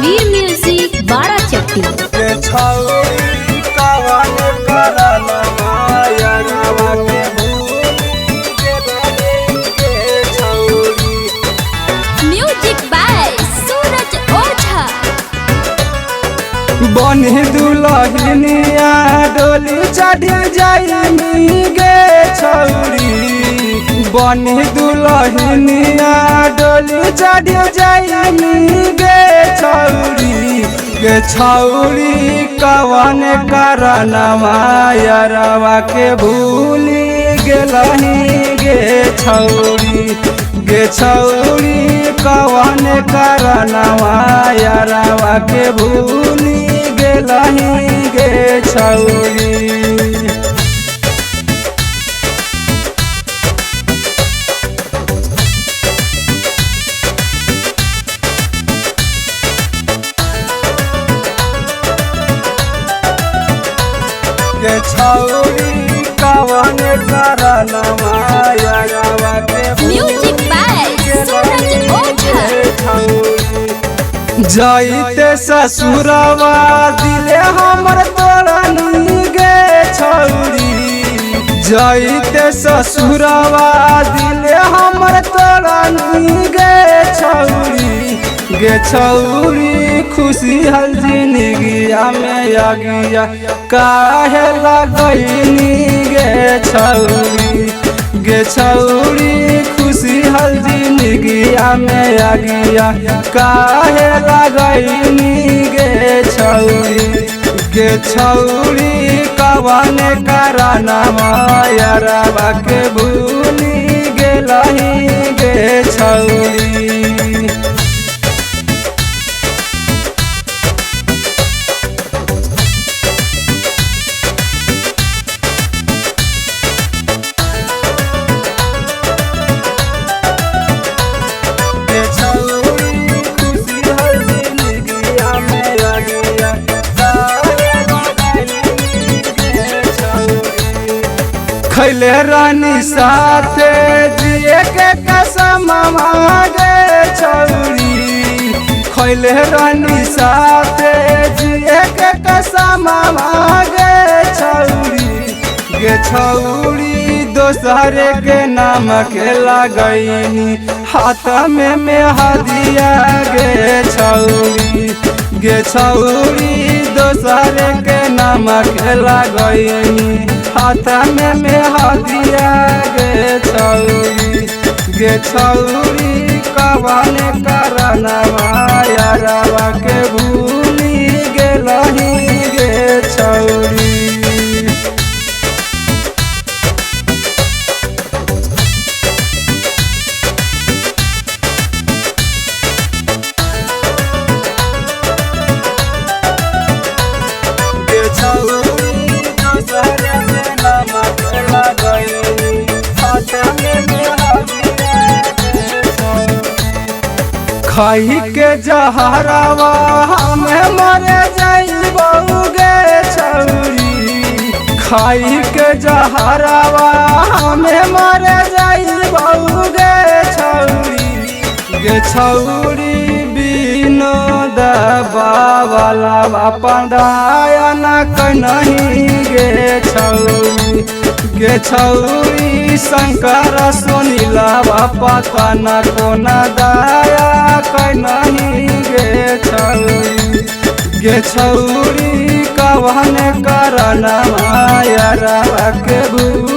वीर music बाड़ा चट्टी। Music by सूरज ओझा। बनी दुलहिनिया डोली चढ़ जाई गे छौरी, बनी दुलहिनिया डोली चढ़ जाई गे छौरी, गे छौरी कवन कारणवा यारवा के भूली गेलही गे छौरी, गे छौरी कवन कारणवा यारवा के भूली गेलही गे छौरी। गे छौरी कवन कारणवा यारवा के म्यूजिक बाय सूरज ओझा। जाइते ससुरवा दिले हमर तोरनी गे छौरी, जाइते ससुरवा दिले हमर तोरनी गे छौरी, गे छौरी खुशी हल जिंदगिया में आगिया काहे लगैनी गे छौरी, गे छौरी खुशी हल जिंदगिया में आगिया काहे लगैनी गे छौरी, गे छौरी कवन कारणवा यारवा के भूली गेलही गे छौरी। खैले रानी साथे जिए के कसम मांगे छौरी, खैले रानी साथे जिए के कसम मांगे छौरी, गे छौरी दोसर के नाम के लगैनी हाथ में मेहदिया गे छौरी, गे छौरी दोसर के नाम के लगैनी हाथ में मेहदिया गे छौरी, गे छौरी कवन कारणवा यारवा के भूली गेलही गे छौरी। खाई के जहरवा हमें मरे जाइबौ गे छौरी, खाई के जहरवा हमें मरे जाइबौ गे छौरी, गे छौरी विनोद बाबा अपन दया न कन्हई गे छौरी, गे छौरी शंकर सुनीला बापा काना कोना दया कन्हई गे छौरी, गे छौरी कवन कारणवा यारवा के भूली